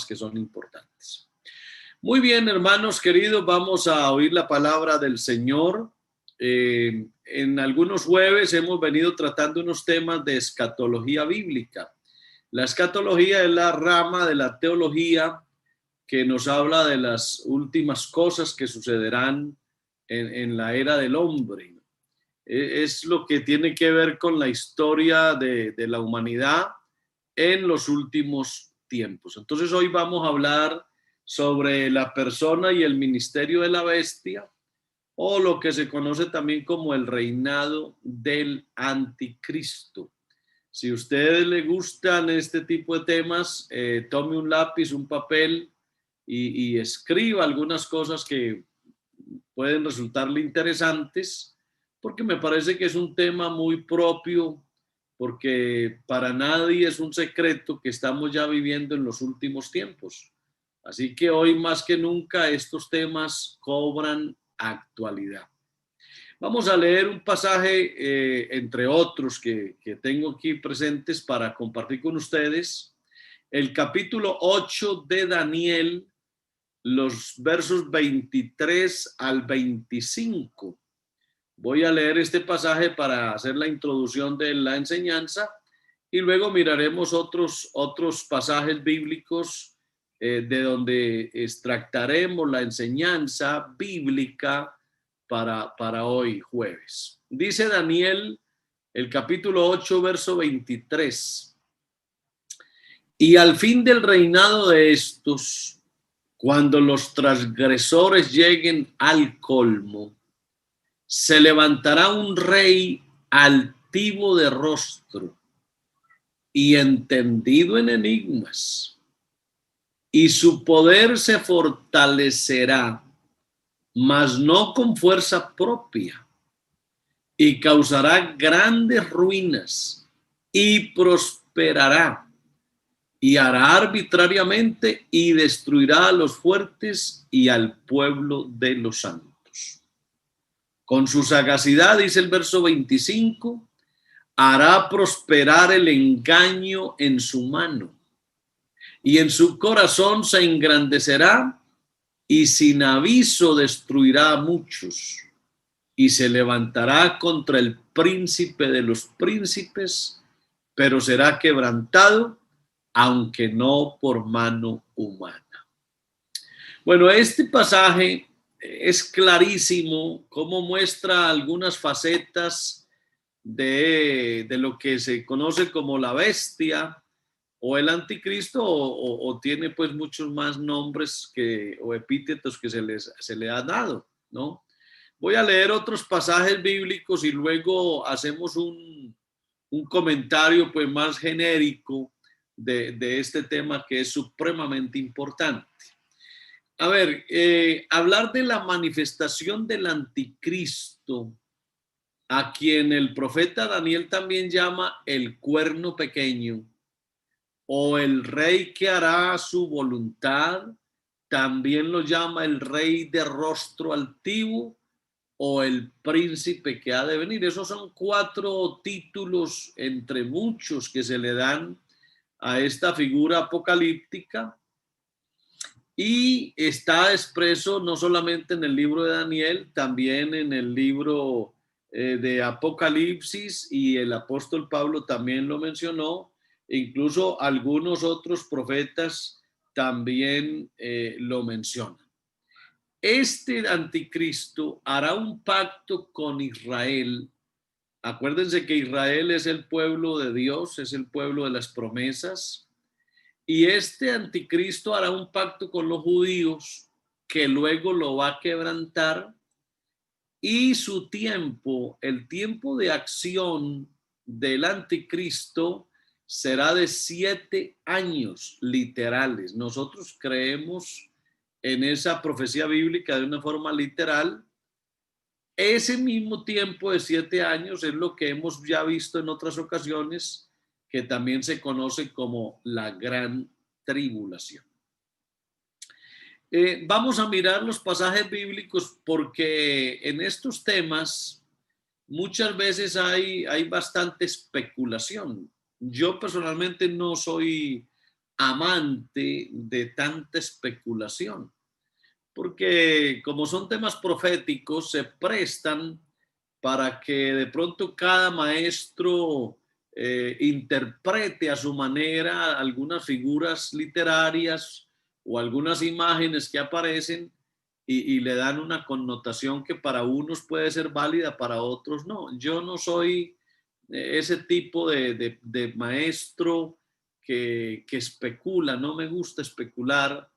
que son importantes. Muy bien, hermanos queridos, vamos a oír la palabra del Señor. En algunos jueves hemos venido tratando unos temas de escatología bíblica. La escatología es la rama de la teología que nos habla de las últimas cosas que sucederán en la era del hombre. Es lo que tiene que ver con la historia de la humanidad en los últimos tiempos. Entonces hoy vamos a hablar sobre la persona y el ministerio de la bestia, o lo que se conoce también como el reinado del anticristo. Si a ustedes les gustan este tipo de temas, tome un lápiz, un papel y escriba algunas cosas que pueden resultarle interesantes, porque me parece que es un tema muy propio, porque para nadie es un secreto que estamos ya viviendo en los últimos tiempos. Así que hoy más que nunca estos temas cobran actualidad. Vamos a leer un pasaje, entre otros que tengo aquí presentes para compartir con ustedes, el capítulo 8 de Daniel, los versos 23 al 25. Voy a leer este pasaje para hacer la introducción de la enseñanza y luego miraremos otros pasajes bíblicos de donde extractaremos la enseñanza bíblica para hoy jueves. Dice Daniel, el capítulo 8, verso 23. Y al fin del reinado de estos, cuando los transgresores lleguen al colmo, se levantará un rey altivo de rostro y entendido en enigmas, y su poder se fortalecerá, mas no con fuerza propia, y causará grandes ruinas y prosperará, y hará arbitrariamente y destruirá a los fuertes y al pueblo de los santos. Con su sagacidad, dice el verso 25, hará prosperar el engaño en su mano, y en su corazón se engrandecerá, y sin aviso destruirá a muchos, y se levantará contra el príncipe de los príncipes, pero será quebrantado, aunque no por mano humana. Bueno, este pasaje es clarísimo, cómo muestra algunas facetas de lo que se conoce como la bestia o el anticristo, o tiene pues muchos más nombres o epítetos que se le ha dado, ¿no? Voy a leer otros pasajes bíblicos y luego hacemos un comentario pues más genérico de este tema que es supremamente importante. A ver, hablar de la manifestación del anticristo, a quien el profeta Daniel también llama el cuerno pequeño, o el rey que hará su voluntad, también lo llama el rey de rostro altivo, o el príncipe que ha de venir. Esos son 4 títulos entre muchos que se le dan a esta figura apocalíptica, y está expreso no solamente en el libro de Daniel, también en el libro de Apocalipsis, y el apóstol Pablo también lo mencionó, e incluso algunos otros profetas también lo mencionan. Este anticristo hará un pacto con Israel. Acuérdense que Israel es el pueblo de Dios, es el pueblo de las promesas. Y este anticristo hará un pacto con los judíos que luego lo va a quebrantar, y su tiempo, el tiempo de acción del anticristo, será de 7 años literales. Nosotros creemos en esa profecía bíblica de una forma literal. Ese mismo tiempo de 7 años es lo que hemos ya visto en otras ocasiones, que también se conoce como la gran tribulación. Vamos a mirar los pasajes bíblicos, porque en estos temas muchas veces hay bastante especulación. Yo personalmente no soy amante de tanta especulación, porque como son temas proféticos, se prestan para que de pronto cada maestro interprete a su manera algunas figuras literarias o algunas imágenes que aparecen y le dan una connotación que para unos puede ser válida, para otros no. Yo no soy ese tipo de maestro que especula, no me gusta especular.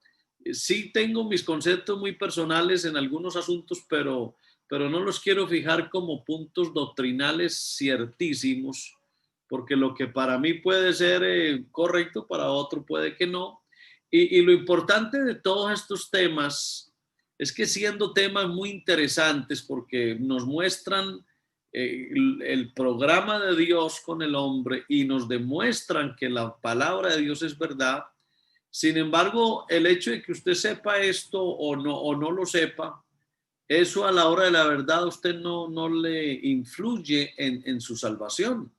Sí tengo mis conceptos muy personales en algunos asuntos, pero no los quiero fijar como puntos doctrinales ciertísimos, porque lo que para mí puede ser correcto, para otro puede que no. Y lo importante de todos estos temas es que siendo temas muy interesantes porque nos muestran el programa de Dios con el hombre y nos demuestran que la palabra de Dios es verdad. Sin embargo, el hecho de que usted sepa esto o no lo sepa, eso a la hora de la verdad a usted no le influye en su salvación.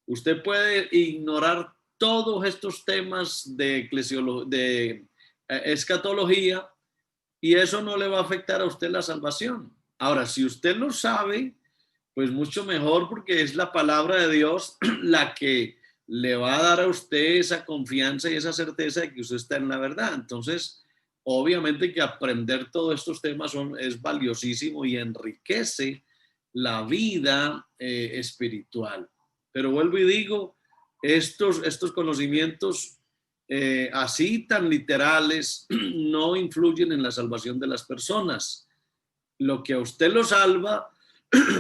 Usted puede ignorar todos estos temas de escatología y eso no le va a afectar a usted la salvación. Ahora, si usted lo sabe, pues mucho mejor porque es la palabra de Dios la que le va a dar a usted esa confianza y esa certeza de que usted está en la verdad. Entonces, obviamente que aprender todos estos temas es valiosísimo y enriquece la vida espiritual. Pero vuelvo y digo, estos conocimientos así tan literales no influyen en la salvación de las personas. Lo que a usted lo salva,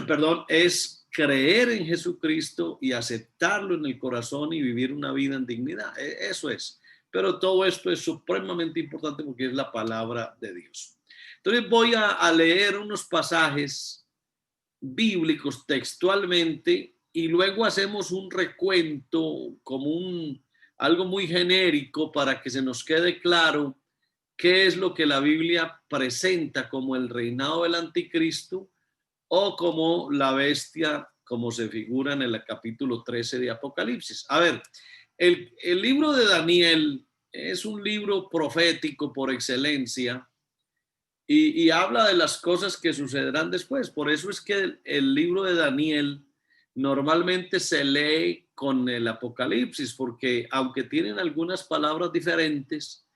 perdón, es creer en Jesucristo y aceptarlo en el corazón y vivir una vida en dignidad. Eso es. Pero todo esto es supremamente importante porque es la palabra de Dios. Entonces voy a leer unos pasajes bíblicos textualmente y luego hacemos un recuento como algo muy genérico para que se nos quede claro qué es lo que la Biblia presenta como el reinado del anticristo o como la bestia, como se figura en el capítulo 13 de Apocalipsis. A ver, el libro de Daniel es un libro profético por excelencia y habla de las cosas que sucederán después. Por eso es que el libro de Daniel normalmente se lee con el Apocalipsis, porque aunque tienen algunas palabras diferentes,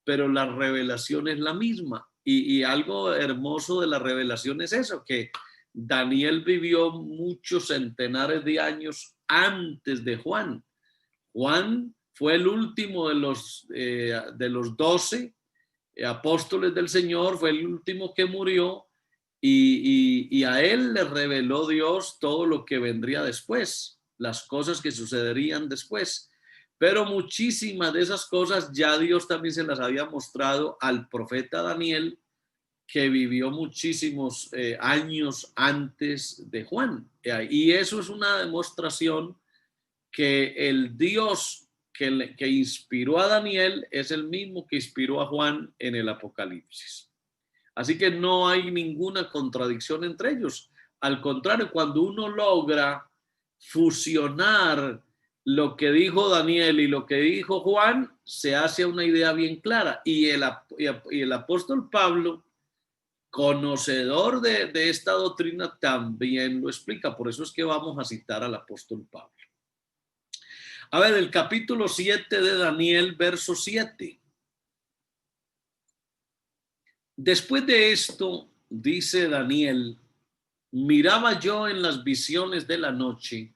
pero la revelación es la misma. Y algo hermoso de la revelación es eso, que Daniel vivió muchos centenares de años antes de Juan. Juan fue el último de los 12 apóstoles del Señor, fue el último que murió y a él le reveló Dios todo lo que vendría después, las cosas que sucederían después. Pero muchísimas de esas cosas ya Dios también se las había mostrado al profeta Daniel, que vivió muchísimos años antes de Juan. Y eso es una demostración que el Dios que inspiró a Daniel es el mismo que inspiró a Juan en el Apocalipsis. Así que no hay ninguna contradicción entre ellos. Al contrario, cuando uno logra fusionar lo que dijo Daniel y lo que dijo Juan, se hace una idea bien clara. Y el apóstol Pablo, conocedor de esta doctrina, también lo explica. Por eso es que vamos a citar al apóstol Pablo. A ver, el capítulo 7 de Daniel, verso 7. Después de esto, dice Daniel, miraba yo en las visiones de la noche,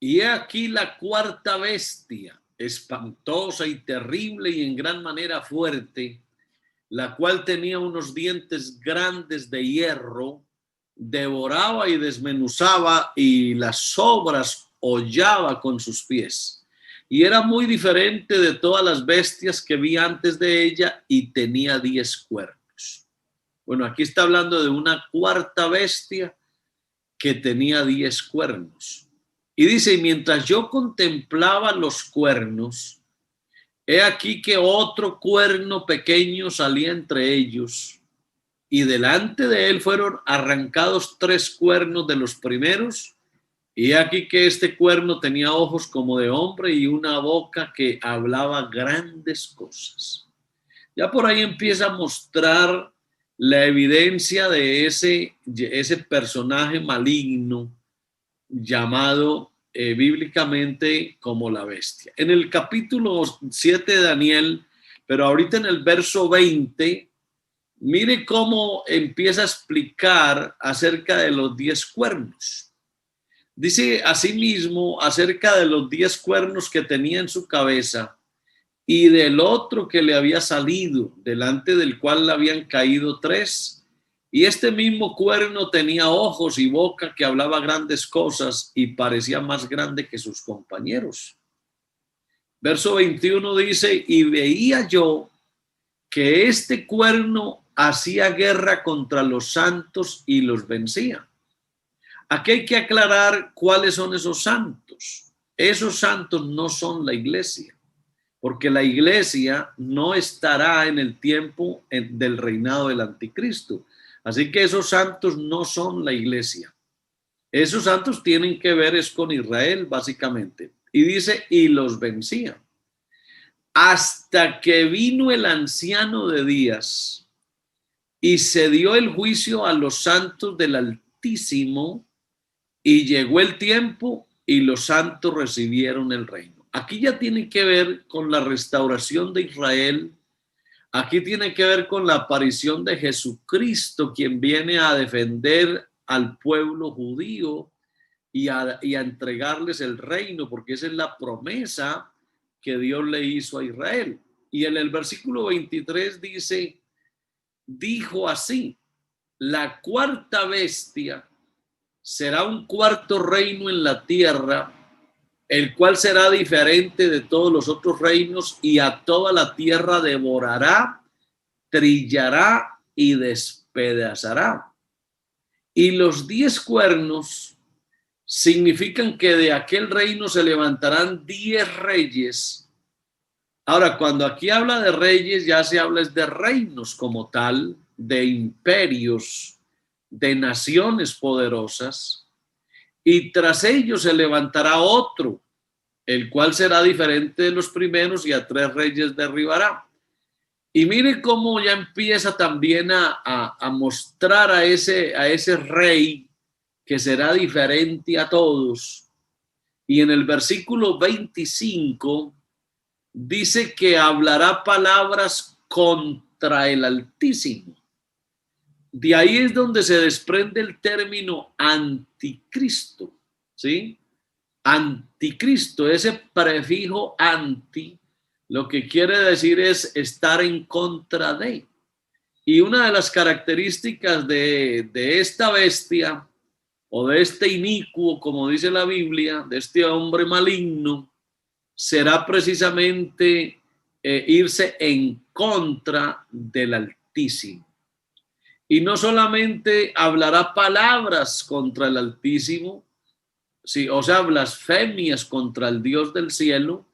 y he aquí la cuarta bestia, espantosa y terrible y en gran manera fuerte, la cual tenía unos dientes grandes de hierro, devoraba y desmenuzaba y las sobras hollaba con sus pies. Y era muy diferente de todas las bestias que vi antes de ella y tenía 10 cuernos. Bueno, aquí está hablando de una cuarta bestia que tenía 10 cuernos. Y dice, mientras yo contemplaba los cuernos, he aquí que otro cuerno pequeño salía entre ellos, y delante de él fueron arrancados 3 cuernos de los primeros, Y aquí que este cuerno tenía ojos como de hombre y una boca que hablaba grandes cosas. Ya por ahí empieza a mostrar la evidencia de ese personaje maligno llamado bíblicamente como la bestia. En el capítulo 7 de Daniel, pero ahorita en el verso 20, mire cómo empieza a explicar acerca de los 10 cuernos. Dice asimismo acerca de los 10 cuernos que tenía en su cabeza y del otro que le había salido, delante del cual le habían caído 3. Y este mismo cuerno tenía ojos y boca que hablaba grandes cosas y parecía más grande que sus compañeros. Verso 21 dice, y veía yo que este cuerno hacía guerra contra los santos y los vencía. Aquí hay que aclarar cuáles son esos santos. Esos santos no son la iglesia, porque la iglesia no estará en el tiempo del reinado del anticristo. Así que esos santos no son la iglesia. Esos santos tienen que ver es con Israel, básicamente. Y dice, y los vencía. Hasta que vino el anciano de días y se dio el juicio a los santos del Altísimo, y llegó el tiempo y los santos recibieron el reino. Aquí ya tiene que ver con la restauración de Israel. Aquí tiene que ver con la aparición de Jesucristo, quien viene a defender al pueblo judío y a entregarles el reino, porque esa es la promesa que Dios le hizo a Israel. Y en el versículo 23 dice, dijo así, la cuarta bestia será un cuarto reino en la tierra, el cual será diferente de todos los otros reinos, y a toda la tierra devorará, trillará y despedazará. Y los 10 cuernos significan que de aquel reino se levantarán 10 reyes. Ahora, cuando aquí habla de reyes, ya se habla de reinos como tal, de imperios, de naciones poderosas, y tras ellos se levantará otro, el cual será diferente de los primeros, y a 3 reyes derribará. Y mire cómo ya empieza también a mostrar a ese rey que será diferente a todos. Y en el versículo 25 dice que hablará palabras contra el Altísimo. De ahí es donde se desprende el término anticristo, ¿sí? Anticristo, ese prefijo anti, lo que quiere decir es estar en contra de. Y una de las características de esta bestia o de este inicuo, como dice la Biblia, de este hombre maligno, será precisamente irse en contra del Altísimo. Y no solamente hablará palabras contra el Altísimo, sí, o sea, blasfemias contra el Dios del cielo,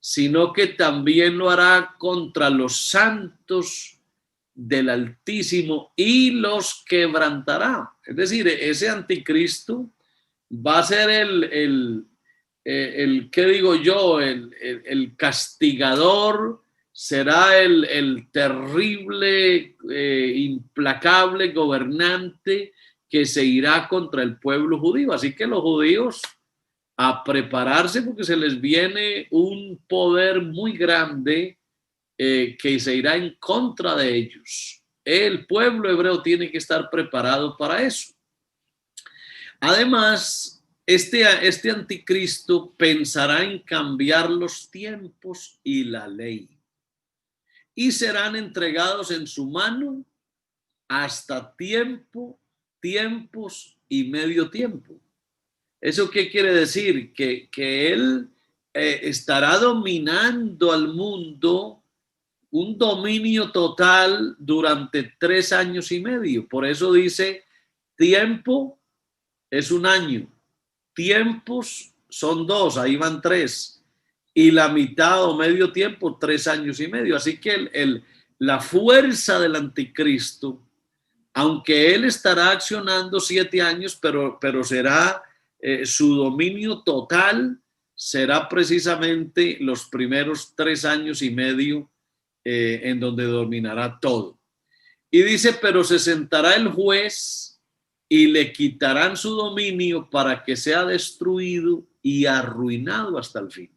sino que también lo hará contra los santos del Altísimo y los quebrantará. Es decir, ese anticristo va a ser ¿qué digo yo? El castigador, será el terrible, implacable gobernante que se irá contra el pueblo judío. Así que los judíos a prepararse, porque se les viene un poder muy grande que se irá en contra de ellos. El pueblo hebreo tiene que estar preparado para eso. Además, este anticristo pensará en cambiar los tiempos y la ley, y serán entregados en su mano hasta tiempos y medio tiempo. ¿Eso qué quiere decir? Que él estará dominando al mundo, un dominio total durante 3 años y medio. Por eso dice, tiempo es 1 año, tiempos son 2, ahí van 3, y la mitad o medio tiempo, 3 años y medio. Así que la fuerza del anticristo, aunque él estará accionando 7 años, pero será su dominio total será precisamente los primeros 3 años y medio en donde dominará todo. Y dice, pero se sentará el juez y le quitarán su dominio para que sea destruido y arruinado hasta el fin.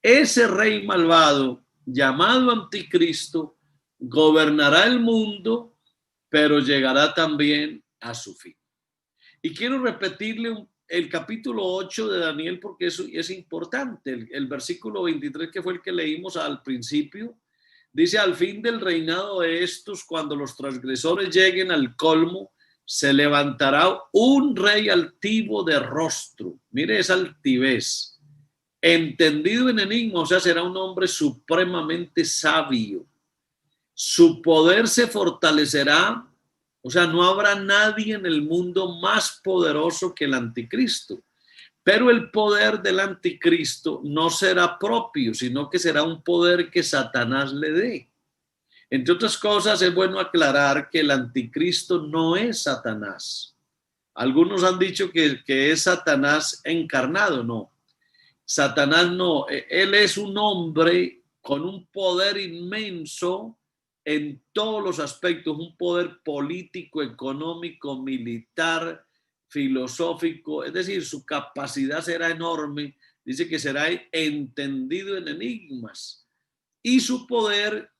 Ese rey malvado, llamado Anticristo, gobernará el mundo, pero llegará también a su fin. Y quiero repetirle el capítulo 8 de Daniel porque eso es importante. El versículo 23, que fue el que leímos al principio, dice: al fin del reinado de estos, cuando los transgresores lleguen al colmo, se levantará un rey altivo de rostro. Mire esa altivez. Entendido en enigma, o sea, será un hombre supremamente sabio. Su poder se fortalecerá, o sea, no habrá nadie en el mundo más poderoso que el anticristo. Pero el poder del anticristo no será propio, sino que será un poder que Satanás le dé. Entre otras cosas, es bueno aclarar que el anticristo no es Satanás. Algunos han dicho que es Satanás encarnado. No, Satanás no. Él es un hombre con un poder inmenso en todos los aspectos, un poder político, económico, militar, filosófico, es decir, su capacidad será enorme. Dice que será entendido en enigmas y su poder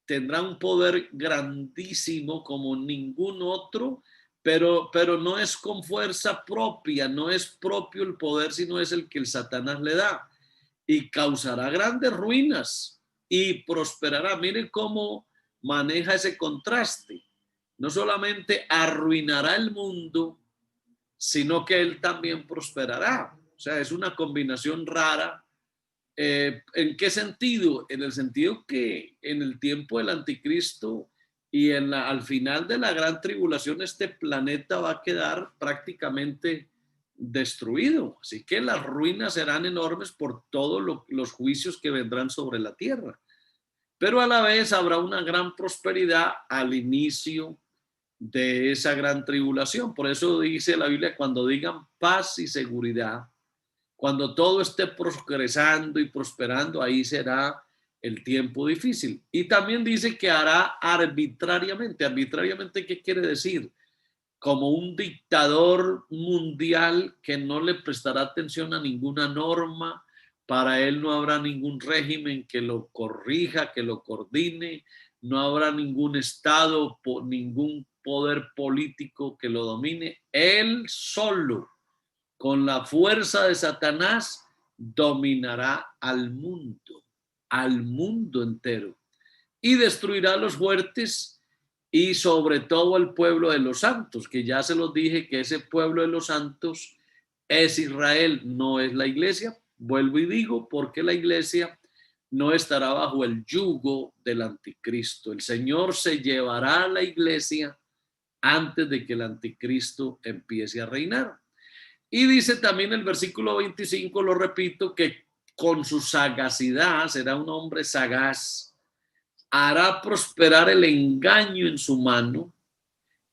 tendrá un poder grandísimo como ningún otro, pero no es con fuerza propia, no es propio el poder, sino es el que el Satanás le da, y causará grandes ruinas y prosperará. Miren cómo maneja ese contraste. No solamente arruinará el mundo, sino que él también prosperará. O sea, es una combinación rara. ¿En qué sentido? En el sentido que en el tiempo del anticristo y al final de la gran tribulación, este planeta va a quedar prácticamente destruido. Así que las ruinas serán enormes por todos los juicios que vendrán sobre la tierra. Pero a la vez habrá una gran prosperidad al inicio de esa gran tribulación. Por eso dice la Biblia, cuando digan paz y seguridad, cuando todo esté progresando y prosperando, ahí será el tiempo difícil. Y también dice que hará arbitrariamente. Arbitrariamente, ¿qué quiere decir? Como un dictador mundial que no le prestará atención a ninguna norma. Para él no habrá ningún régimen que lo corrija, que lo coordine. No habrá ningún estado, ningún poder político que lo domine. Él solo, con la fuerza de Satanás, dominará al mundo entero, y destruirá a los fuertes y sobre todo el pueblo de los santos, que ya se los dije que ese pueblo de los santos es Israel, no es la iglesia. Vuelvo y digo, porque la iglesia no estará bajo el yugo del anticristo. El Señor se llevará a la iglesia antes de que el anticristo empiece a reinar. Y dice también el versículo 25, lo repito, que con su sagacidad, será un hombre sagaz, hará prosperar el engaño en su mano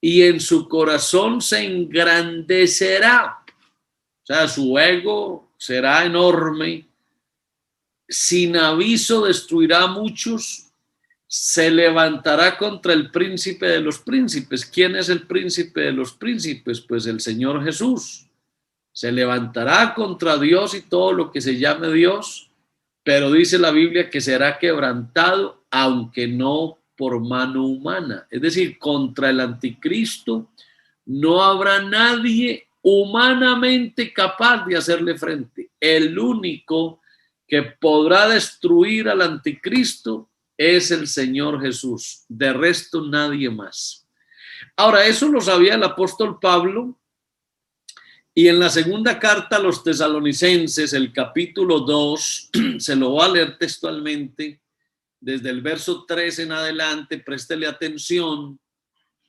y en su corazón se engrandecerá. O sea, su ego será enorme. Sin aviso destruirá a muchos. Se levantará contra el príncipe de los príncipes. ¿Quién es el príncipe de los príncipes? Pues el Señor Jesús. Se levantará contra Dios y todo lo que se llame Dios, pero dice la Biblia que será quebrantado, aunque no por mano humana. Es decir, contra el anticristo no habrá nadie humanamente capaz de hacerle frente. El único que podrá destruir al anticristo es el Señor Jesús. De resto, nadie más. Ahora, eso lo sabía el apóstol Pablo. Y en la segunda carta a los tesalonicenses, el capítulo 2, se lo voy a leer textualmente, desde el verso 3 en adelante, préstele atención,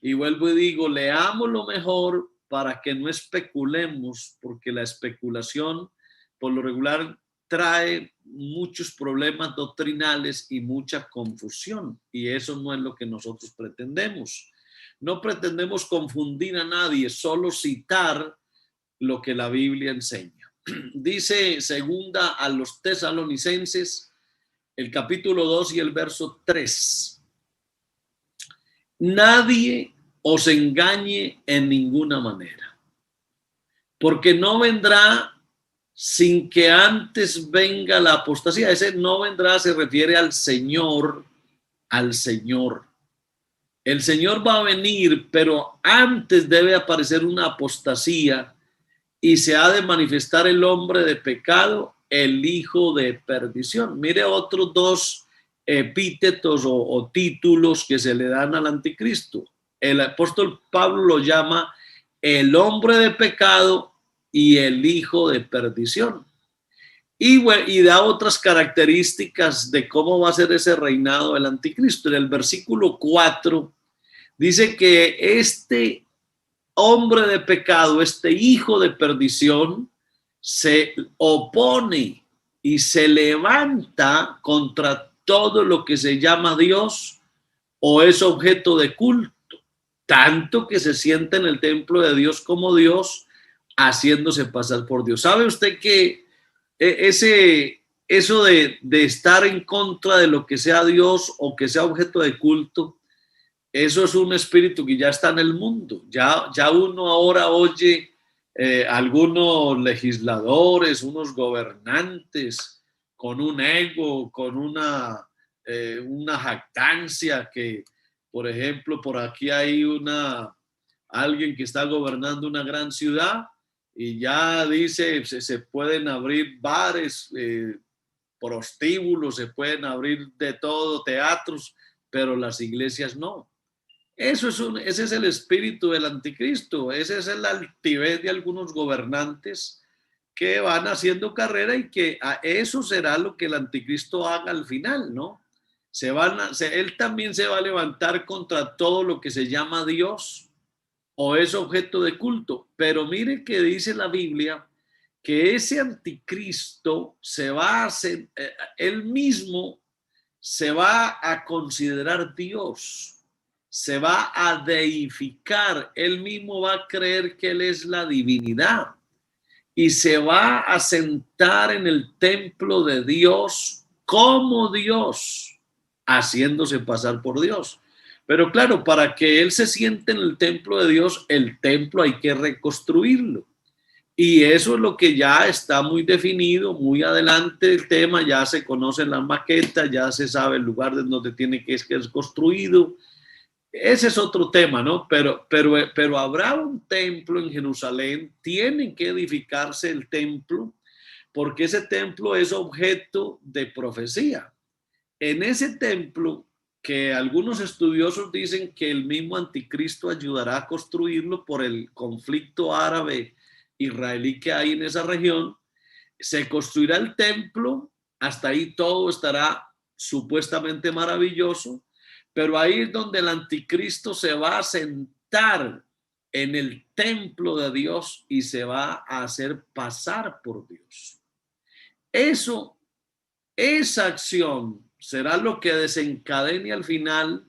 y vuelvo y digo, leámoslo mejor para que no especulemos, porque la especulación por lo regular trae muchos problemas doctrinales y mucha confusión, y eso no es lo que nosotros pretendemos. No pretendemos confundir a nadie, solo citar lo que la Biblia enseña. Dice segunda a los Tesalonicenses, el capítulo 2 y el verso 3. Nadie os engañe en ninguna manera, porque no vendrá sin que antes venga la apostasía. Ese no vendrá se refiere al Señor, al Señor. El Señor va a venir, pero antes debe aparecer una apostasía y se ha de manifestar el hombre de pecado, el hijo de perdición. Mire otros dos epítetos o títulos que se le dan al anticristo. El apóstol Pablo lo llama el hombre de pecado y el hijo de perdición. Y da otras características de cómo va a ser ese reinado del anticristo. En el versículo 4 dice que este hombre de pecado, este hijo de perdición, se opone y se levanta contra todo lo que se llama Dios o es objeto de culto, tanto que se siente en el templo de Dios como Dios, haciéndose pasar por Dios. ¿Sabe usted que eso de estar en contra de lo que sea Dios o que sea objeto de culto, eso es un espíritu que ya está en el mundo? Ya uno ahora oye algunos legisladores, unos gobernantes con un ego, con una jactancia que, por ejemplo, por aquí hay alguien que está gobernando una gran ciudad y ya dice, se pueden abrir bares, prostíbulos, se pueden abrir de todo, teatros, pero las iglesias no. Ese es el espíritu del anticristo, ese es el altivez de algunos gobernantes que van haciendo carrera y que a eso será lo que el anticristo haga al final, ¿no? Él también se va a levantar contra todo lo que se llama Dios o es objeto de culto. Pero mire que dice la Biblia que ese anticristo se va a hacer, él mismo se va a considerar Dios, se va a deificar, él mismo va a creer que él es la divinidad y se va a sentar en el templo de Dios como Dios, haciéndose pasar por Dios. Pero claro, para que él se siente en el templo de Dios, el templo hay que reconstruirlo. Y eso es lo que ya está muy definido, muy adelante el tema, ya se conocen las maquetas, ya se sabe el lugar donde tiene que ser construido. Ese es otro tema, ¿no? Pero habrá un templo en Jerusalén, tiene que edificarse el templo, porque ese templo es objeto de profecía. En ese templo, que algunos estudiosos dicen que el mismo anticristo ayudará a construirlo por el conflicto árabe-israelí que hay en esa región, se construirá el templo, hasta ahí todo estará supuestamente maravilloso, pero ahí es donde el anticristo se va a sentar en el templo de Dios y se va a hacer pasar por Dios. Esa acción será lo que desencadene al final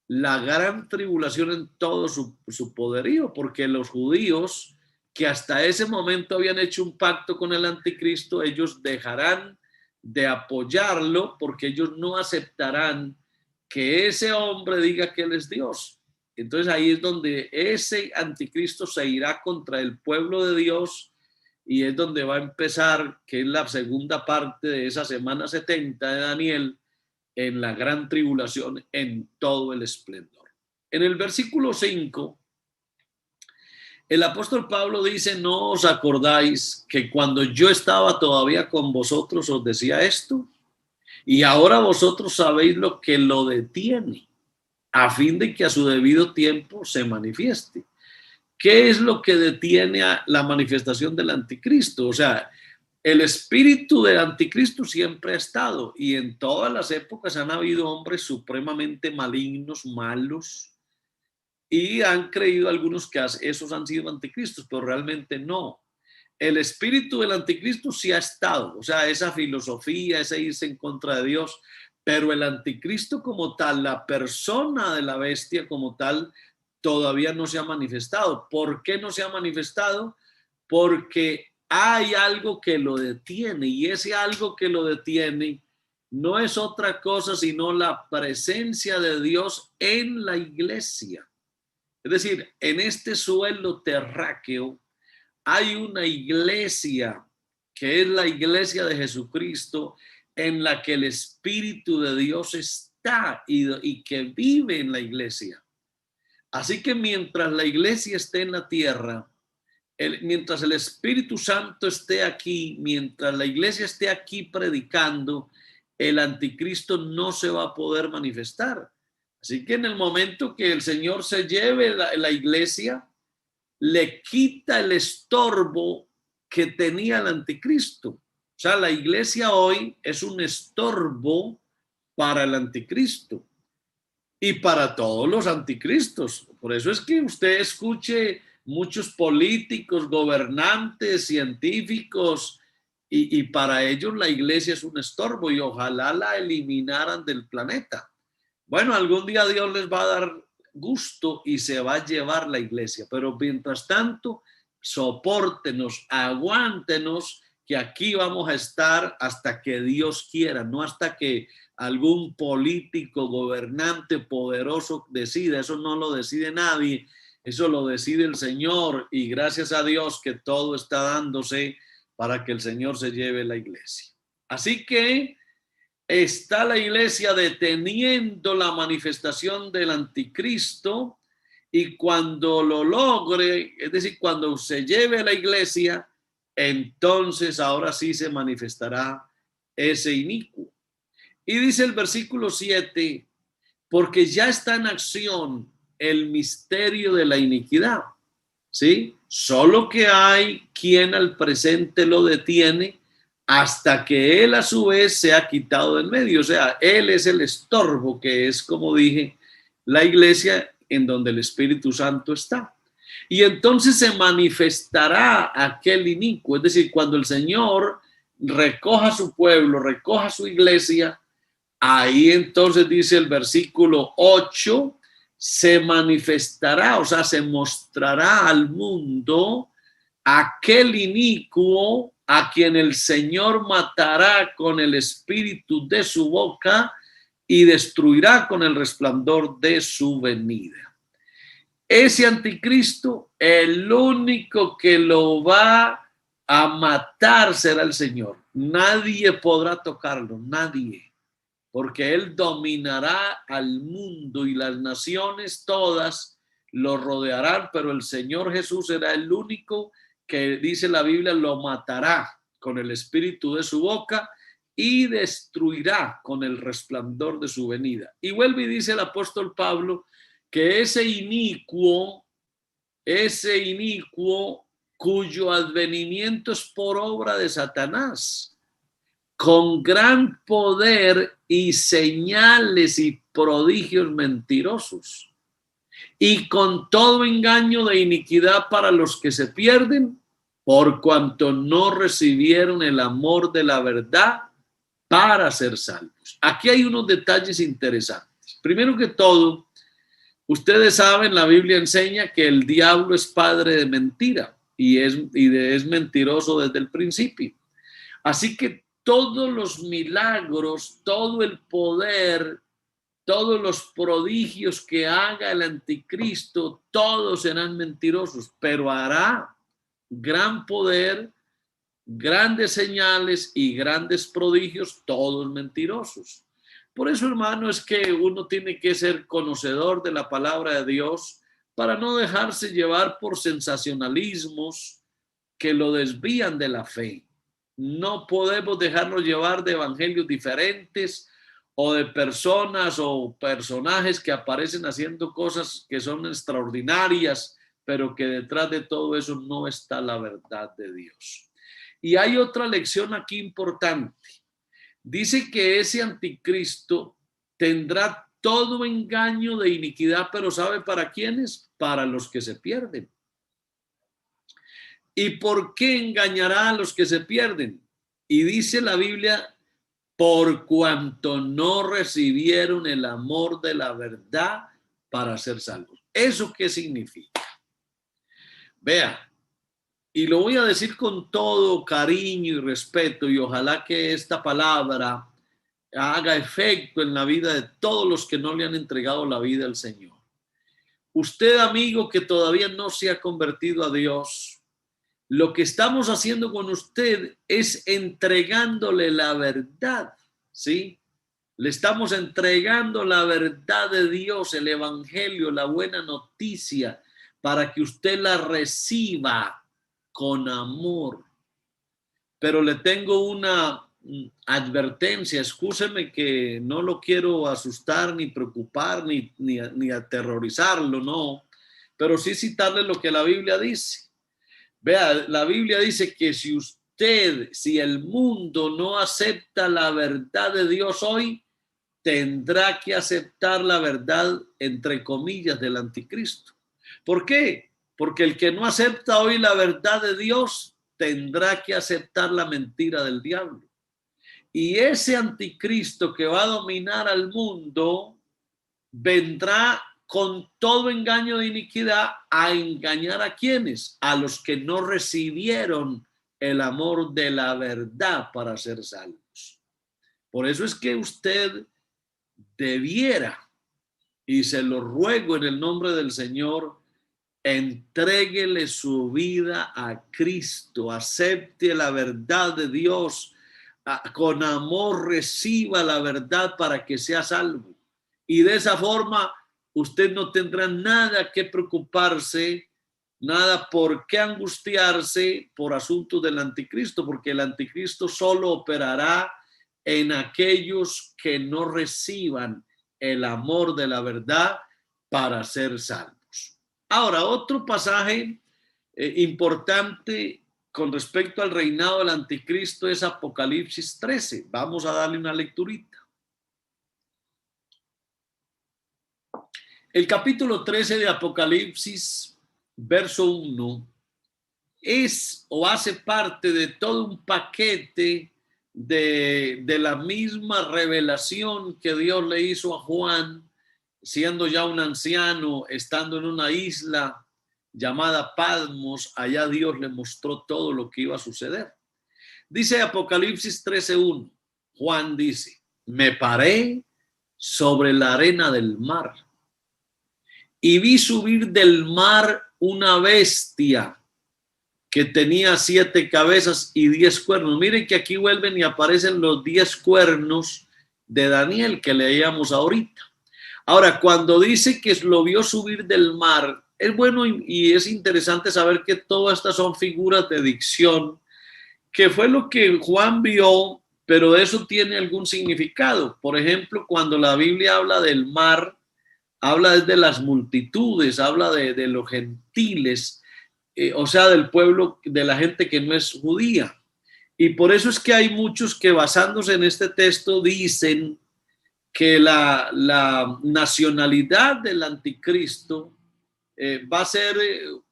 la gran tribulación en todo su poderío, porque los judíos que hasta ese momento habían hecho un pacto con el anticristo, ellos dejarán de apoyarlo porque ellos no aceptarán que ese hombre diga que él es Dios. Entonces ahí es donde ese anticristo se irá contra el pueblo de Dios y es donde va a empezar, que es la segunda parte de esa semana 70 de Daniel, en la gran tribulación en todo el esplendor. En el versículo 5, el apóstol Pablo dice, ¿no os acordáis que cuando yo estaba todavía con vosotros os decía esto? Y ahora vosotros sabéis lo que lo detiene, a fin de que a su debido tiempo se manifieste. ¿Qué es lo que detiene a la manifestación del anticristo? O sea, el espíritu del anticristo siempre ha estado y en todas las épocas han habido hombres supremamente malignos, malos, y han creído algunos que esos han sido anticristos, pero realmente no. El espíritu del anticristo sí ha estado, o sea, esa filosofía, ese irse en contra de Dios, pero el anticristo como tal, la persona de la bestia como tal, todavía no se ha manifestado. ¿Por qué no se ha manifestado? porque hay algo que lo detiene, y ese algo que lo detiene no es otra cosa sino la presencia de Dios en la iglesia. Es decir, en este suelo terráqueo hay una iglesia que es la iglesia de Jesucristo, en la que el Espíritu de Dios está y que vive en la iglesia. Así que mientras la iglesia esté en la tierra, mientras el Espíritu Santo esté aquí, mientras la iglesia esté aquí predicando, el anticristo no se va a poder manifestar. Así que en el momento que el Señor se lleve la iglesia, le quita el estorbo que tenía el anticristo. O sea, la iglesia hoy es un estorbo para el anticristo y para todos los anticristos. Por eso es que usted escuche muchos políticos, gobernantes, científicos, y para ellos la iglesia es un estorbo y ojalá la eliminaran del planeta. Bueno, algún día Dios les va a dar gusto y se va a llevar la iglesia, pero mientras tanto, sopórtenos, aguántenos, que aquí vamos a estar hasta que Dios quiera, no hasta que algún político, gobernante poderoso decida. Eso no lo decide nadie, eso lo decide el Señor, y gracias a Dios que todo está dándose para que el Señor se lleve la iglesia. Así que está la iglesia deteniendo la manifestación del anticristo, y cuando lo logre, es decir, cuando se lleve la iglesia, entonces ahora sí se manifestará ese inicuo. Y dice el versículo 7, porque ya está en acción el misterio de la iniquidad, ¿sí? Solo que hay quien al presente lo detiene hasta que él a su vez se ha quitado del medio. O sea, él es el estorbo, que es, como dije, la iglesia en donde el Espíritu Santo está. Y entonces se manifestará aquel inicuo, es decir, cuando el Señor recoja su pueblo, recoja su iglesia, ahí entonces dice el versículo 8, se manifestará, o sea, se mostrará al mundo aquel inicuo a quien el Señor matará con el espíritu de su boca y destruirá con el resplandor de su venida. Ese anticristo, el único que lo va a matar será el Señor. Nadie podrá tocarlo, nadie, porque él dominará al mundo y las naciones todas lo rodearán, pero el Señor Jesús será el único que, dice la Biblia, lo matará con el espíritu de su boca y destruirá con el resplandor de su venida. Y vuelve y dice el apóstol Pablo que ese inicuo cuyo advenimiento es por obra de Satanás, con gran poder y señales y prodigios mentirosos, y con todo engaño de iniquidad para los que se pierden, por cuanto no recibieron el amor de la verdad para ser salvos. Aquí hay unos detalles interesantes. Primero que todo, ustedes saben, la Biblia enseña que el diablo es padre de mentira y es mentiroso desde el principio. Así que todos los milagros, todo el poder, todos los prodigios que haga el anticristo, todos serán mentirosos, pero hará gran poder, grandes señales y grandes prodigios, todos mentirosos. Por eso, hermano, es que uno tiene que ser conocedor de la palabra de Dios para no dejarse llevar por sensacionalismos que lo desvían de la fe. No podemos dejarnos llevar de evangelios diferentes o de personas o personajes que aparecen haciendo cosas que son extraordinarias, pero que detrás de todo eso no está la verdad de Dios. Y hay otra lección aquí importante. Dice que ese anticristo tendrá todo engaño de iniquidad, pero ¿sabe para quiénes? Para los que se pierden. ¿Y por qué engañará a los que se pierden? Y dice la Biblia, por cuanto no recibieron el amor de la verdad para ser salvos. ¿Eso qué significa? Vea, y lo voy a decir con todo cariño y respeto, y ojalá que esta palabra haga efecto en la vida de todos los que no le han entregado la vida al Señor. Usted, amigo, que todavía no se ha convertido a Dios, lo que estamos haciendo con usted es entregándole la verdad, ¿sí? Le estamos entregando la verdad de Dios, el evangelio, la buena noticia, para que usted la reciba con amor. Pero le tengo una advertencia, escúcheme que no lo quiero asustar, ni preocupar, ni aterrorizarlo, no, pero sí citarle lo que la Biblia dice. Vea, la Biblia dice que si el mundo no acepta la verdad de Dios hoy, tendrá que aceptar la verdad, entre comillas, del anticristo. ¿Por qué? Porque el que no acepta hoy la verdad de Dios tendrá que aceptar la mentira del diablo. Y ese anticristo que va a dominar al mundo vendrá con todo engaño de iniquidad a engañar a quienes, a los que no recibieron el amor de la verdad para ser salvos. Por eso es que usted debiera, y se lo ruego en el nombre del Señor, entréguele su vida a Cristo, acepte la verdad de Dios, con amor reciba la verdad para que sea salvo. Y de esa forma usted no tendrá nada que preocuparse, nada por qué angustiarse por asuntos del anticristo, porque el anticristo solo operará en aquellos que no reciban el amor de la verdad para ser salvos. Ahora, otro pasaje importante con respecto al reinado del anticristo es Apocalipsis 13. Vamos a darle una lecturita. El capítulo 13 de Apocalipsis, verso 1, es o hace parte de todo un paquete de la misma revelación que Dios le hizo a Juan, siendo ya un anciano, estando en una isla llamada Patmos. Allá Dios le mostró todo lo que iba a suceder. Dice Apocalipsis 13:1, Juan dice: me paré sobre la arena del mar y vi subir del mar una bestia que tenía 7 cabezas y 10 cuernos. Miren que aquí vuelven y aparecen los 10 cuernos de Daniel que leíamos ahorita. Ahora, cuando dice que lo vio subir del mar, es bueno y es interesante saber que todas estas son figuras de dicción, que fue lo que Juan vio, pero eso tiene algún significado. Por ejemplo, cuando la Biblia habla del mar, habla desde las multitudes, habla de los gentiles, o sea, del pueblo, de la gente que no es judía. Y por eso es que hay muchos que, basándose en este texto, dicen que la nacionalidad del anticristo va a ser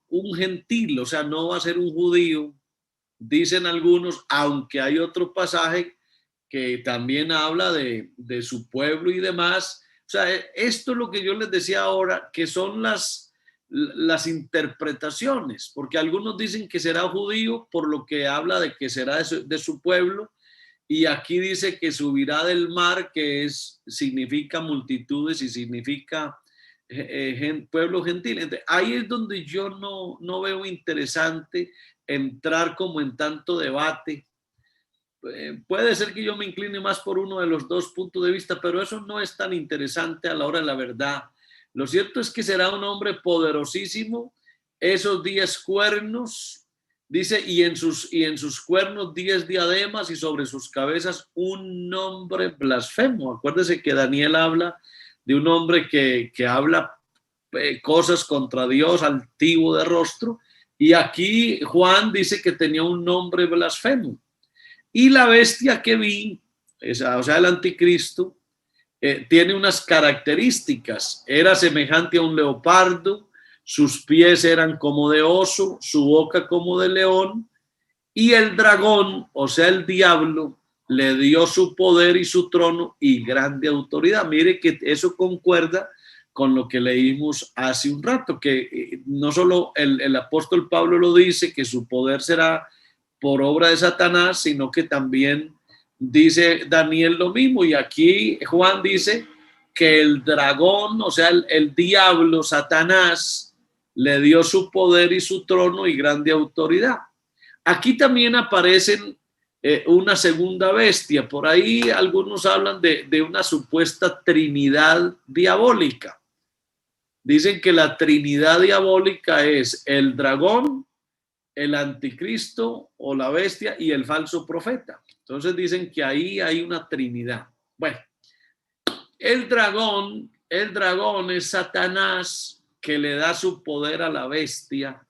un gentil, o sea, no va a ser un judío, dicen algunos, aunque hay otro pasaje que también habla de su pueblo y demás. O sea, esto es lo que yo les decía ahora, que son las interpretaciones, porque algunos dicen que será judío por lo que habla de que será de su pueblo, y aquí dice que subirá del mar, que significa multitudes y significa pueblo gentil. Entonces, ahí es donde yo no veo interesante entrar como en tanto debate. Puede ser que yo me incline más por uno de los dos puntos de vista, pero eso no es tan interesante a la hora de la verdad. Lo cierto es que será un hombre poderosísimo. Esos 10 cuernos, dice, y en sus cuernos 10 diademas y sobre sus cabezas un nombre blasfemo. Acuérdese que Daniel habla de un hombre que habla cosas contra Dios, altivo de rostro, y aquí Juan dice que tenía un nombre blasfemo. Y la bestia que vi, o sea, el anticristo, tiene unas características. Era semejante a un leopardo, sus pies eran como de oso, su boca como de león, y el dragón, o sea, el diablo, le dio su poder y su trono y grande autoridad. Mire que eso concuerda con lo que leímos hace un rato, que no solo el apóstol Pablo lo dice, que su poder será por obra de Satanás, sino que también dice Daniel lo mismo. Y aquí Juan dice que el dragón, o sea, el diablo, Satanás, le dio su poder y su trono y grande autoridad. Aquí también aparecen una segunda bestia. Por ahí algunos hablan de una supuesta trinidad diabólica. Dicen que la trinidad diabólica es el dragón, el anticristo o la bestia y el falso profeta. Entonces dicen que ahí hay una trinidad. Bueno, el dragón es Satanás, que le da su poder a la bestia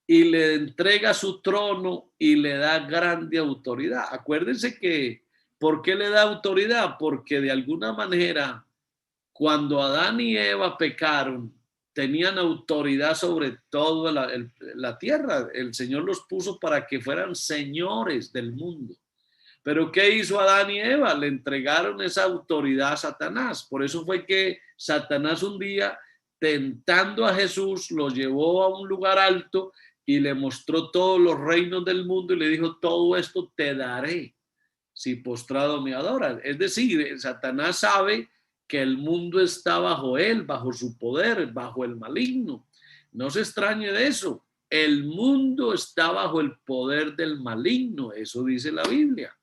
y le entrega su trono y le da grande autoridad. Acuérdense que, ¿por qué le da autoridad? Porque de alguna manera, cuando Adán y Eva pecaron, tenían autoridad sobre toda la tierra. El Señor los puso para que fueran señores del mundo. Pero ¿qué hizo Adán y Eva? Le entregaron esa autoridad a Satanás. Por eso fue que Satanás un día, tentando a Jesús, lo llevó a un lugar alto y le mostró todos los reinos del mundo y le dijo: todo esto te daré si postrado me adoras. Es decir, Satanás sabe que el mundo está bajo él, bajo su poder, bajo el maligno. No se extrañe de eso. El mundo está bajo el poder del maligno. Eso dice la Biblia.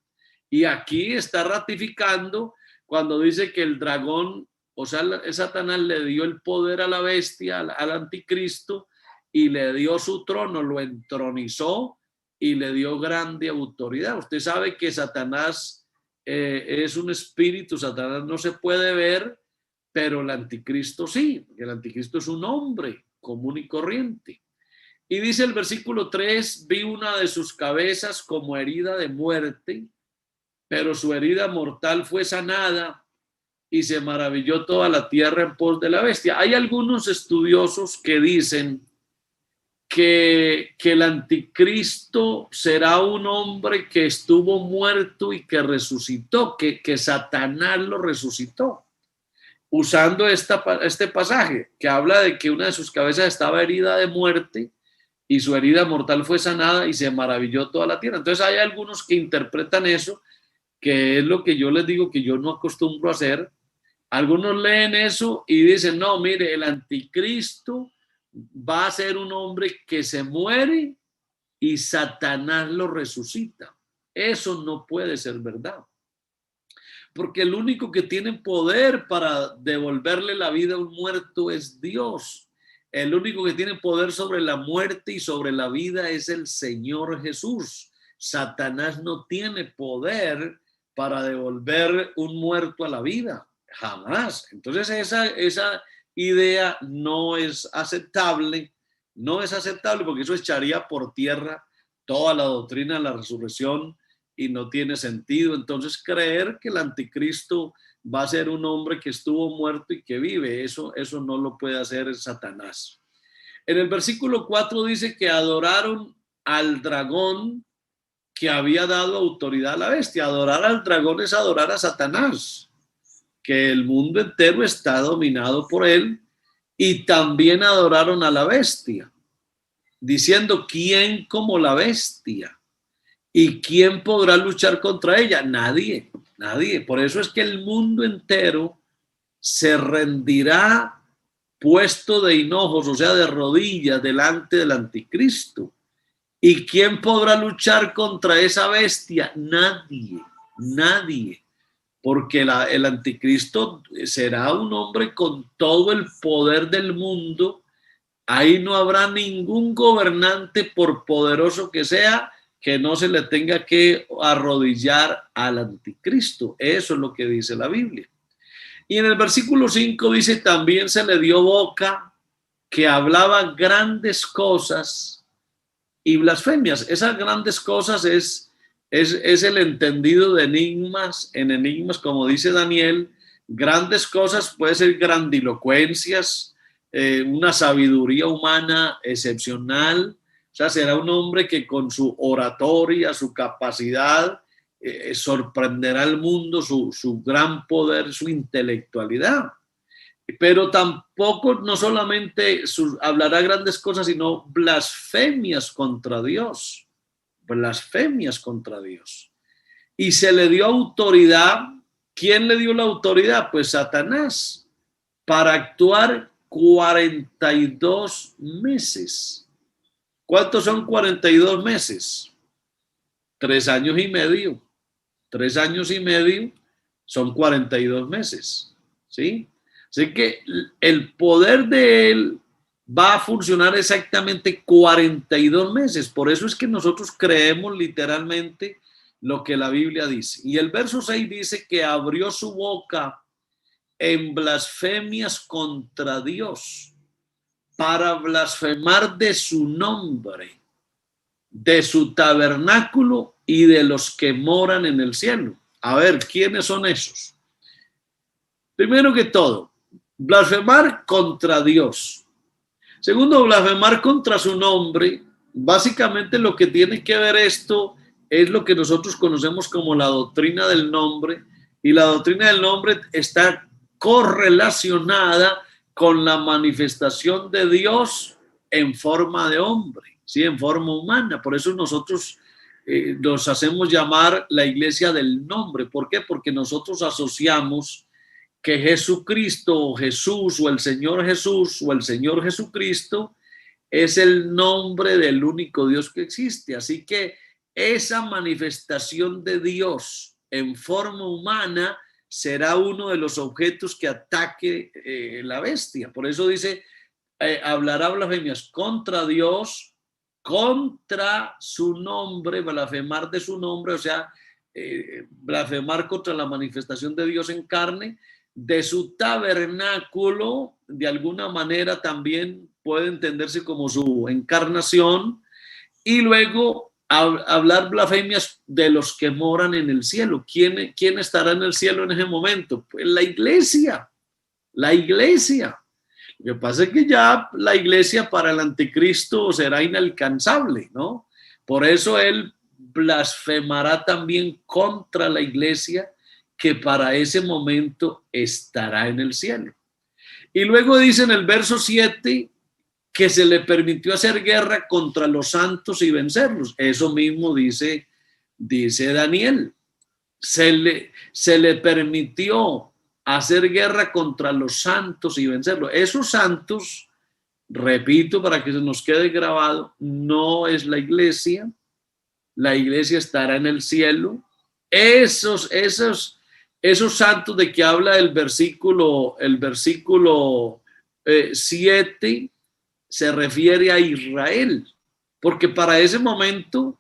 Y aquí está ratificando cuando dice que el dragón, o sea, Satanás le dio el poder a la bestia, al anticristo, y le dio su trono, lo entronizó y le dio grande autoridad. Usted sabe que Satanás es un espíritu, Satanás no se puede ver, pero el anticristo sí, el anticristo es un hombre común y corriente. Y dice el versículo 3, vi una de sus cabezas como herida de muerte, pero su herida mortal fue sanada y se maravilló toda la tierra en pos de la bestia. Hay algunos estudiosos que dicen que el anticristo será un hombre que estuvo muerto y que resucitó, que Satanás lo resucitó, usando este pasaje que habla de que una de sus cabezas estaba herida de muerte y su herida mortal fue sanada y se maravilló toda la tierra. Entonces hay algunos que interpretan eso, que es lo que yo les digo que yo no acostumbro a hacer. Algunos leen eso y dicen: no, mire, el anticristo va a ser un hombre que se muere y Satanás lo resucita. Eso no puede ser verdad. Porque el único que tiene poder para devolverle la vida a un muerto es Dios. El único que tiene poder sobre la muerte y sobre la vida es el Señor Jesús. Satanás no tiene poder para devolver un muerto a la vida. Jamás. Entonces esa idea no es aceptable, porque eso echaría por tierra toda la doctrina de la resurrección y no tiene sentido. Entonces creer que el anticristo va a ser un hombre que estuvo muerto y que vive, eso no lo puede hacer Satanás. En el versículo 4 dice que adoraron al dragón que había dado autoridad a la bestia. Adorar al dragón es adorar a Satanás, que el mundo entero está dominado por él, y también adoraron a la bestia, diciendo: ¿quién como la bestia? ¿Y quién podrá luchar contra ella? Nadie, nadie. Por eso es que el mundo entero se rendirá puesto de hinojos, o sea, de rodillas delante del anticristo. ¿Y quién podrá luchar contra esa bestia? Nadie, nadie. Porque el anticristo será un hombre con todo el poder del mundo. Ahí no habrá ningún gobernante, por poderoso que sea, que no se le tenga que arrodillar al anticristo. Eso es lo que dice la Biblia. Y en el versículo 5 dice: también se le dio boca que hablaba grandes cosas y blasfemias. Esas grandes cosas es el entendido de enigmas. En enigmas, como dice Daniel, grandes cosas puede ser grandilocuencias, una sabiduría humana excepcional. O sea, será un hombre que con su oratoria, su capacidad, sorprenderá al mundo, su gran poder, su intelectualidad. Pero tampoco, no solamente hablará grandes cosas, sino blasfemias contra Dios. Blasfemias contra Dios. Y se le dio autoridad. ¿Quién le dio la autoridad? Pues Satanás, para actuar 42 meses. ¿Cuántos son 42 meses? 3 años y medio. 3 años y medio son 42 meses. ¿Sí? Así que el poder de él va a funcionar exactamente 42 meses. Por eso es que nosotros creemos literalmente lo que la Biblia dice. Y el verso 6 dice que abrió su boca en blasfemias contra Dios, para blasfemar de su nombre, de su tabernáculo y de los que moran en el cielo. A ver, ¿quiénes son esos? Primero que todo, blasfemar contra Dios. Segundo, blasfemar contra su nombre. Básicamente lo que tiene que ver esto es lo que nosotros conocemos como la doctrina del nombre, y la doctrina del nombre está correlacionada con la manifestación de Dios en forma de hombre, ¿sí? En forma humana. Por eso nosotros nos hacemos llamar la iglesia del nombre. ¿Por qué? Porque nosotros asociamos que Jesucristo o Jesús o el Señor Jesús o el Señor Jesucristo es el nombre del único Dios que existe. Así que esa manifestación de Dios en forma humana será uno de los objetos que ataque la bestia. Por eso dice, hablará blasfemias contra Dios, contra su nombre, blasfemar de su nombre, o sea, blasfemar contra la manifestación de Dios en carne, de su tabernáculo, de alguna manera también puede entenderse como su encarnación, y luego hablar blasfemias de los que moran en el cielo. ¿Quién estará en el cielo en ese momento? Pues la iglesia, la iglesia. Lo que pasa es que ya la iglesia para el anticristo será inalcanzable, ¿no? Por eso él blasfemará también contra la iglesia, que para ese momento estará en el cielo. Y luego dice en el verso 7 que se le permitió hacer guerra contra los santos y vencerlos. Eso mismo dice Daniel. Se le permitió hacer guerra contra los santos y vencerlos. Esos santos, repito para que se nos quede grabado, no es la iglesia. La iglesia estará en el cielo. Esos santos de que habla el versículo 7 se refiere a Israel, porque para ese momento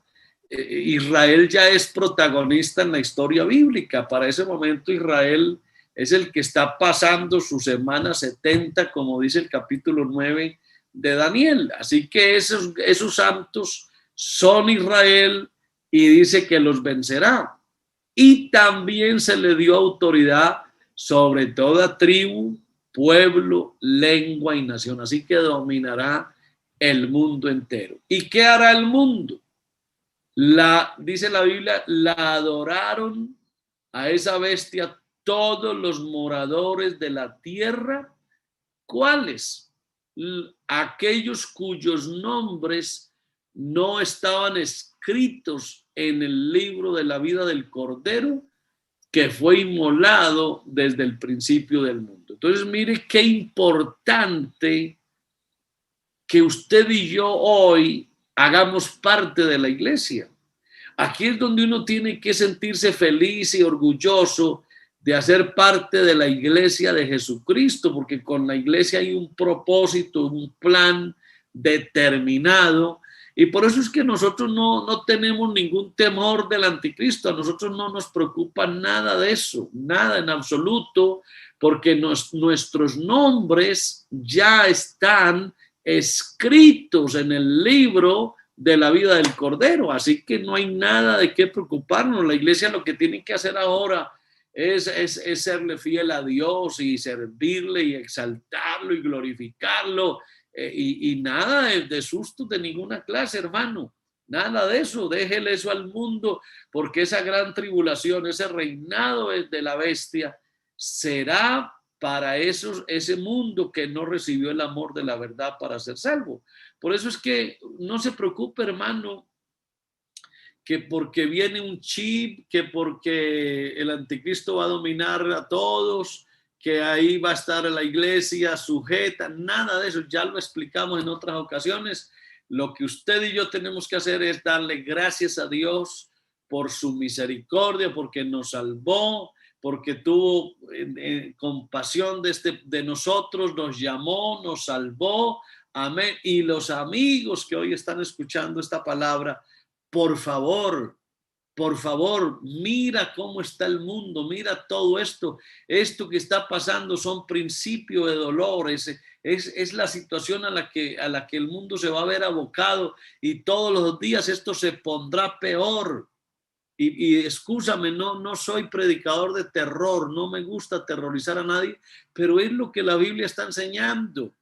Israel ya es protagonista en la historia bíblica. Para ese momento Israel es el que está pasando su semana 70, como dice el capítulo 9 de Daniel. Así que esos santos son Israel, y dice que los vencerá. Y también se le dio autoridad sobre toda tribu, pueblo, lengua y nación. Así que dominará el mundo entero. ¿Y qué hará el mundo? Dice la Biblia, la adoraron a esa bestia todos los moradores de la tierra. ¿Cuáles? Aquellos cuyos nombres no estaban escritos en el libro de la vida del Cordero, que fue inmolado desde el principio del mundo. Entonces, mire qué importante que usted y yo hoy hagamos parte de la iglesia. Aquí es donde uno tiene que sentirse feliz y orgulloso de hacer parte de la iglesia de Jesucristo, porque con la iglesia hay un propósito, un plan determinado. Y por eso es que nosotros no tenemos ningún temor del anticristo. A nosotros no nos preocupa nada de eso, nada en absoluto, porque nuestros nombres ya están escritos en el libro de la vida del Cordero. Así que no hay nada de qué preocuparnos. La iglesia lo que tiene que hacer ahora es serle fiel a Dios y servirle y exaltarlo y glorificarlo. Y nada de sustos de ninguna clase, hermano. Nada de eso. Déjele eso al mundo, porque esa gran tribulación, ese reinado de la bestia, será para ese mundo que no recibió el amor de la verdad para ser salvo. Por eso es que no se preocupe, hermano, que porque viene un chip, que porque el anticristo va a dominar a todos, que ahí va a estar la iglesia sujeta, nada de eso, ya lo explicamos en otras ocasiones. Lo que usted y yo tenemos que hacer es darle gracias a Dios por su misericordia, porque nos salvó, porque tuvo compasión de nosotros, nos llamó, nos salvó, amén. Y los amigos que hoy están escuchando esta palabra, por favor, mira cómo está el mundo, mira todo esto que está pasando son principios de dolores, es la situación a la que el mundo se va a ver abocado y todos los días esto se pondrá peor. Y excúsame, no soy predicador de terror, no me gusta aterrorizar a nadie, pero es lo que la Biblia está enseñando.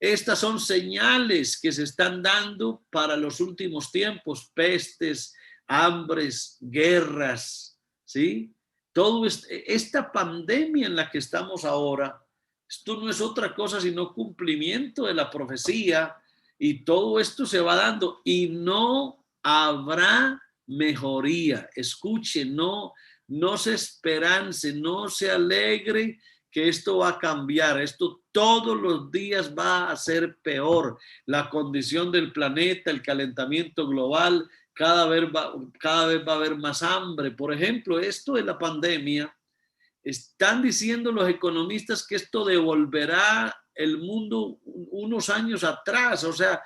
Estas son señales que se están dando para los últimos tiempos, pestes, hambres, guerras, ¿sí? Todo esta pandemia en la que estamos ahora, esto no es otra cosa sino cumplimiento de la profecía y todo esto se va dando y no habrá mejoría. Escuche, no se esperance, no se alegre que esto va a cambiar, esto todos los días va a ser peor. La condición del planeta, el calentamiento global, cada vez va a haber más hambre. Por ejemplo, esto de la pandemia, están diciendo los economistas que esto devolverá el mundo unos años atrás, o sea,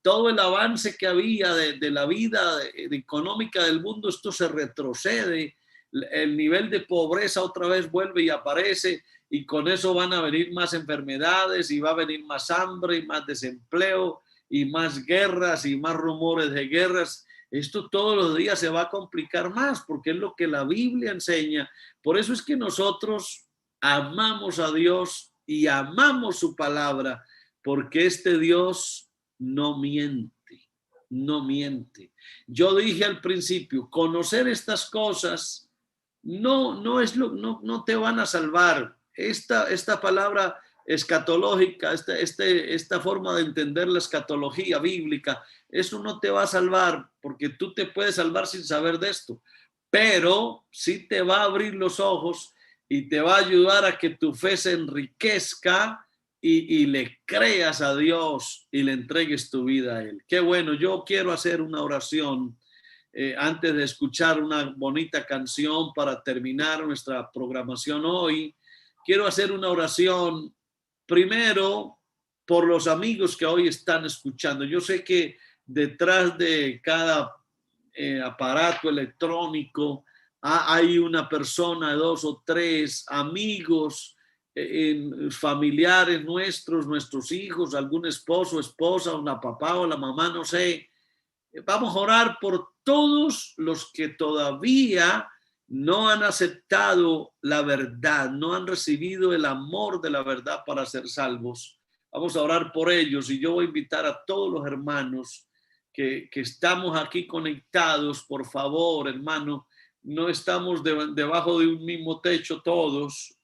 todo el avance que había de la vida económica del mundo, esto se retrocede, el nivel de pobreza otra vez vuelve y aparece, y con eso van a venir más enfermedades y va a venir más hambre y más desempleo y más guerras y más rumores de guerras. Esto todos los días se va a complicar más porque es lo que la Biblia enseña. Por eso es que nosotros amamos a Dios y amamos su palabra, porque este Dios no miente, no miente. Yo dije al principio, conocer estas cosas no te van a salvar. Esta palabra escatológica, esta forma de entender la escatología bíblica, eso no te va a salvar, porque tú te puedes salvar sin saber de esto, pero sí te va a abrir los ojos y te va a ayudar a que tu fe se enriquezca y le creas a Dios y le entregues tu vida a Él. Qué bueno, yo quiero hacer una oración antes de escuchar una bonita canción para terminar nuestra programación hoy. Quiero hacer una oración primero por los amigos que hoy están escuchando. Yo sé que detrás de cada aparato electrónico hay una persona, dos o tres amigos, familiares nuestros hijos, algún esposo, esposa, una papá o la mamá, no sé. Vamos a orar por todos los que todavía no han aceptado la verdad, no han recibido el amor de la verdad para ser salvos. Vamos a orar por ellos y yo voy a invitar a todos los hermanos que estamos aquí conectados, por favor, hermano, no estamos debajo de un mismo techo todos.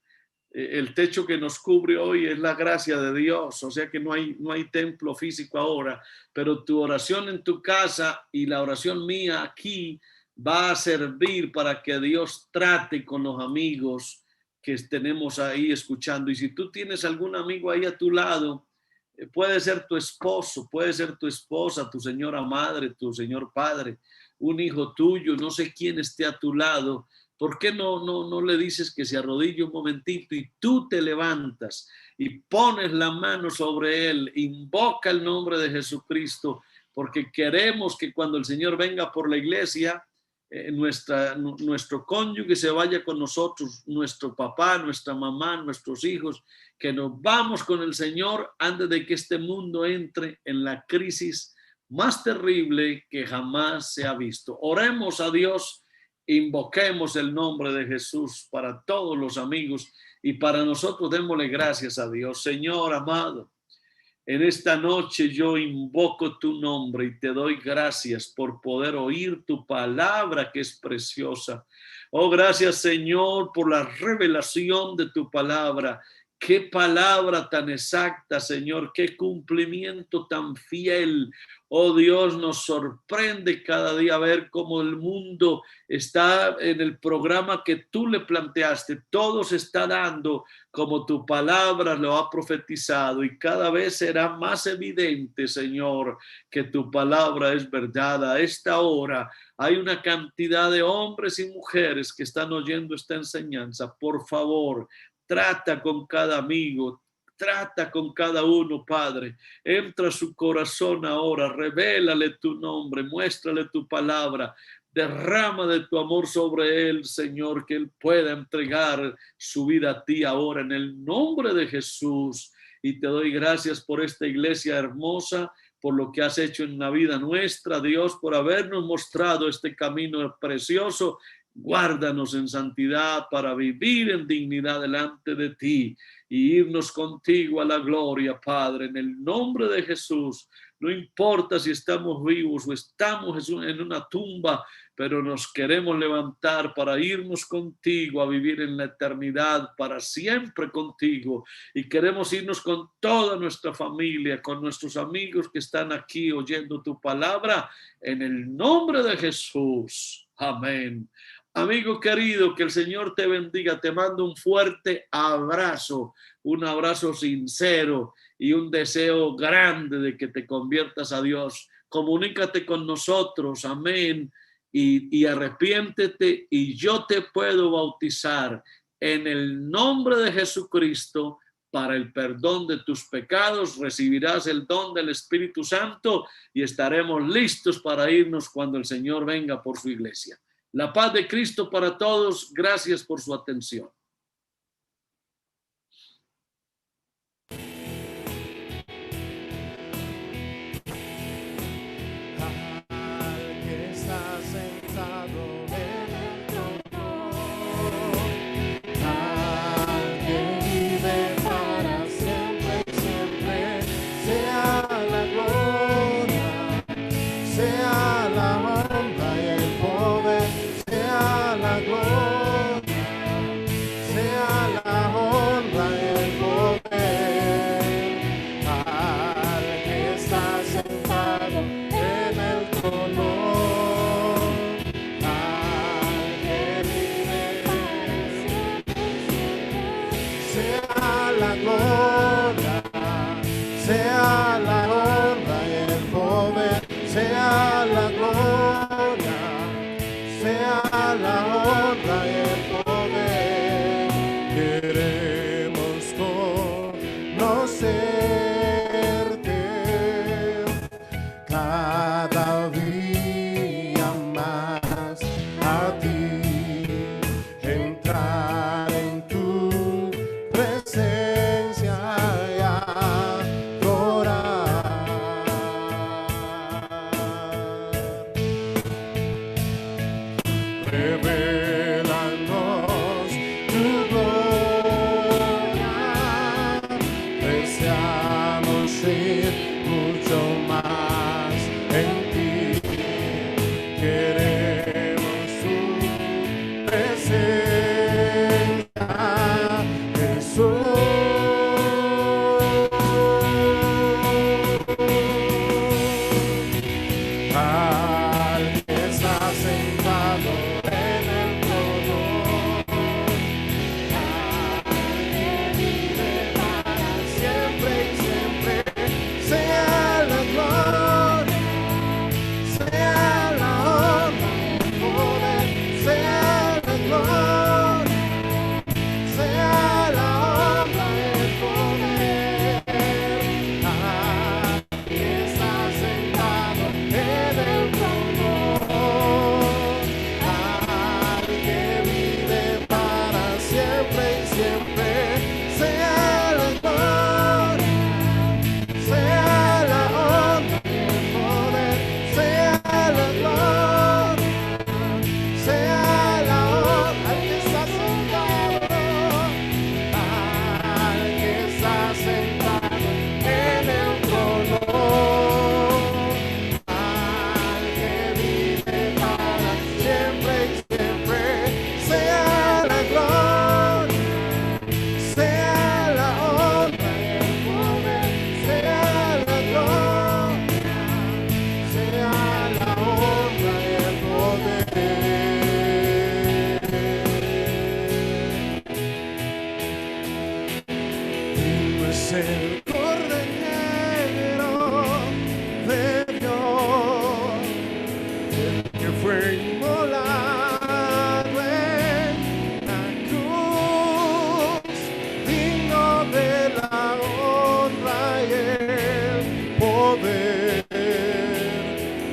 El techo que nos cubre hoy es la gracia de Dios, o sea que no hay templo físico ahora, pero tu oración en tu casa y la oración mía aquí va a servir para que Dios trate con los amigos que tenemos ahí escuchando. Y si tú tienes algún amigo ahí a tu lado, puede ser tu esposo, puede ser tu esposa, tu señora madre, tu señor padre, un hijo tuyo, no sé quién esté a tu lado. ¿Por qué no le dices que se arrodille un momentito y tú te levantas y pones la mano sobre él, invoca el nombre de Jesucristo, porque queremos que cuando el Señor venga por la iglesia, nuestro cónyuge se vaya con nosotros, nuestro papá, nuestra mamá, nuestros hijos, que nos vamos con el Señor antes de que este mundo entre en la crisis más terrible que jamás se ha visto. Oremos a Dios. Invoquemos el nombre de Jesús para todos los amigos y para nosotros démosle gracias a Dios. Señor amado, En esta noche yo invoco tu nombre y te doy gracias por poder oír tu palabra que es preciosa. Oh, gracias, Señor, por la revelación de tu palabra. Qué palabra tan exacta, Señor, qué cumplimiento tan fiel. Oh Dios, nos sorprende cada día ver cómo el mundo está en el programa que tú le planteaste. Todo se está dando como tu palabra lo ha profetizado, y cada vez será más evidente, Señor, que tu palabra es verdad. A esta hora hay una cantidad de hombres y mujeres que están oyendo esta enseñanza. Por favor, trata con cada amigo, trata con cada uno, Padre. Entra a su corazón ahora, revélale tu nombre, muéstrale tu palabra. Derrama de tu amor sobre él, Señor, que él pueda entregar su vida a ti ahora en el nombre de Jesús. Y te doy gracias por esta iglesia hermosa, por lo que has hecho en la vida nuestra, Dios, por habernos mostrado este camino precioso. Guárdanos en santidad para vivir en dignidad delante de ti y irnos contigo a la gloria, Padre, en el nombre de Jesús. No importa si estamos vivos o estamos en una tumba, pero nos queremos levantar para irnos contigo a vivir en la eternidad para siempre contigo. Y queremos irnos con toda nuestra familia, con nuestros amigos que están aquí oyendo tu palabra, en el nombre de Jesús. Amén. Amigo querido, que el Señor te bendiga. Te mando un fuerte abrazo, un abrazo sincero y un deseo grande de que te conviertas a Dios. Comunícate con nosotros, amén, y arrepiéntete, y yo te puedo bautizar en el nombre de Jesucristo para el perdón de tus pecados. Recibirás el don del Espíritu Santo y estaremos listos para irnos cuando el Señor venga por su iglesia. La paz de Cristo para todos. Gracias por su atención. Sea poder,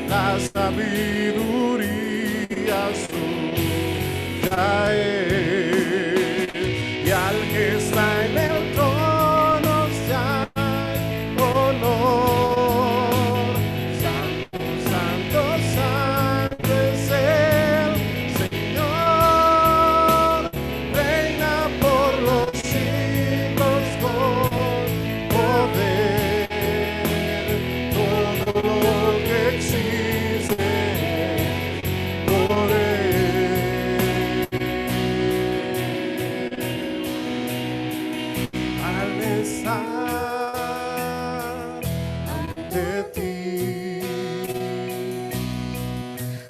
la sabiduría suya es, y al que está en el trono sea honor. Santo, santo, santo es el Señor, reina por los siglos con poder. Todo lo que existe por él. Al estar ante ti,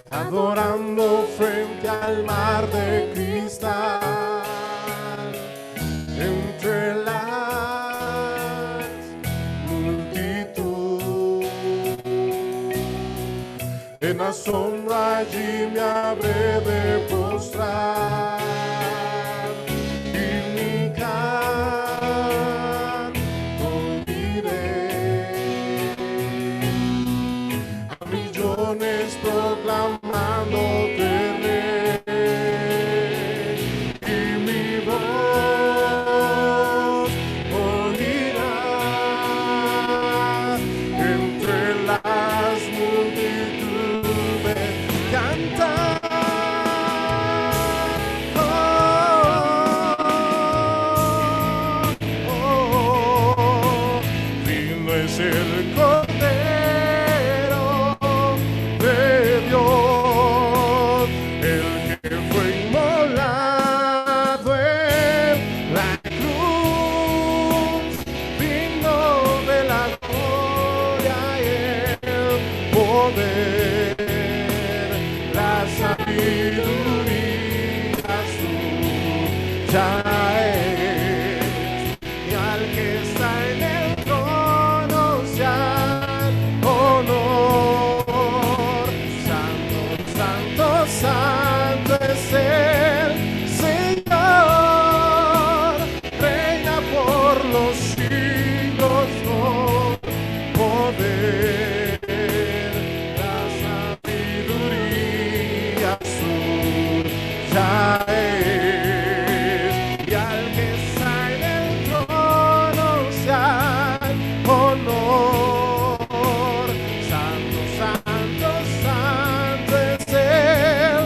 adorando frente al mar de cristal, entre las multitud, en la sombra allí me habré de postrar y mi canto diré a millones proclamándote rey, y mi voz oirá entre las multitudes cantar. Oh, oh, oh. Lindo es el Cordero de Dios, el que fue inmolado en la cruz, digno de la gloria y el poder, la sabiduría suya es, y al que está en el trono sea honor. Santo, santo, santo es el Señor, reina por los siglos con poder, la sabiduría suya es, y al que está en el trono sea honor. Santo, santo, santo es el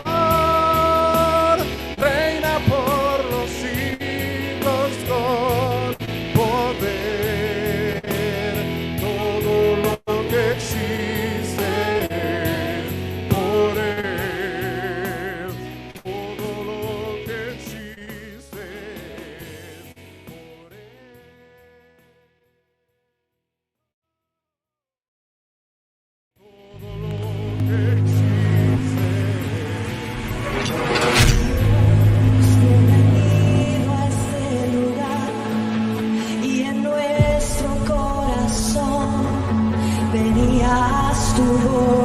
Señor, reina por los siglos con poder. Todo lo que existe por él, todo lo que existe por él. Todo lo que existe. Bienvenido a este lugar y en nuestro corazón venías tu voz.